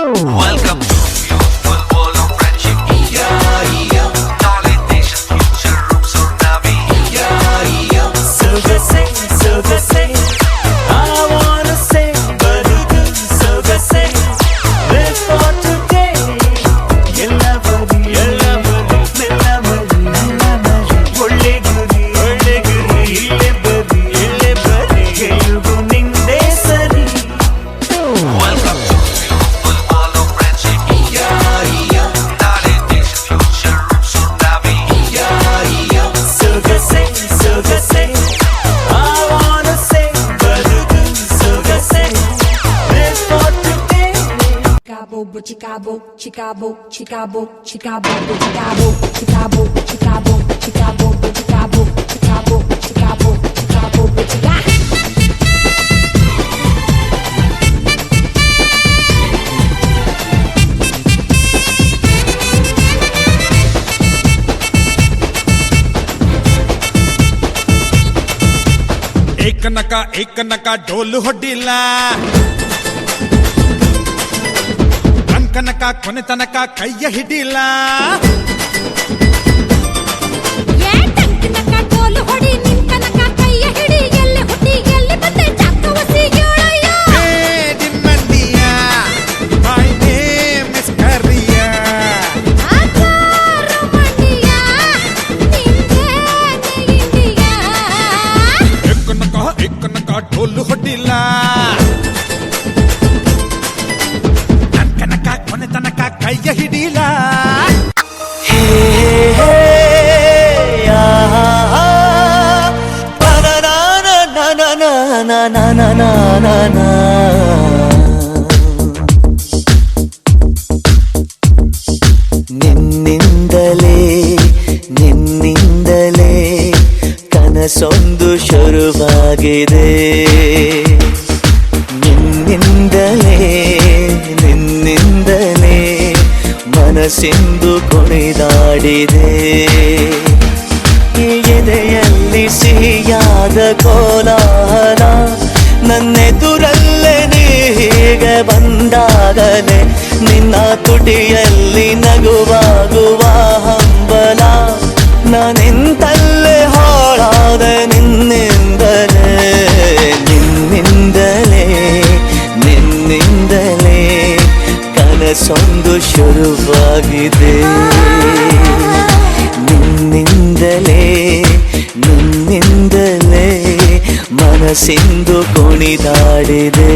Welcome to beautiful world of friendship. Knowledge, nation, future, rooms or Navi. So good say, I wanna say, but so good say, live for today. Ella bari, ಒಳ್ಳೆ ಗುರಿ, ಇಲ್ಲೇ ಬರಿ, ಗೆಲುವು ನಿಂದೇ ಸರಿ. Welcome to beautiful world of friendship. Knowledge, nation, future, rooms or Navi. So good say, I wanna say, but so good say, live for today. Chicago, Chicago, Chicago, Chicago, Chicago, Chicago, Chicago, Chicago, Chicago, Chicago, Chicago, Chicago, Chicago. ಏಕನಕ ಡೋಲು ಹೊಡ್ಡಿಲ್ಲ ಕನಕ ಕೊನೆ ತನಕ ಕೈಯ ಹಿಡಿಲ್ಲ ಏಕನಕ ಡೋಲು ಹೊಡ್ಡಿಲ್ಲ ಕನಕ ಕೊನೆ ತನಕ ಕೈಯ ಹಿಡಿಲ್ಲ ನಿನ್ನಿಂದಲೇ ಕನಸೊಂದು ಶುರುವಾಗಿದೆ. ನಿನ್ನಿಂದಲೇ ಮನಸ್ಸಿಂದು ಕುಣಿದಾಡಿದೆ. ಎದೆಯಲ್ಲಿ ಸಿಹಿಯಾದ ಕೋಲಾಹಲ ನನ್ನೆದುರಲ್ಲೇ ನೀ ಹೀಗೆ ಬಂದಾಗಲೇ ನಿನ್ನ ತುಟಿಯಲ್ಲಿ ನಗುವಾಗುವ ಹಂಬಲ ನಾನೆಂತಲ್ಲೇ ಹಾಳಾದ ನಿನ್ನಿಂದಲೇ ಕನಸೊಂದು ಶುರುವಾಗಿದೆ. ನಿನ್ನಿಂದಲೇ ಮನಸ್ಸಿಂದು ಕುಣಿದಾಡಿದೆ.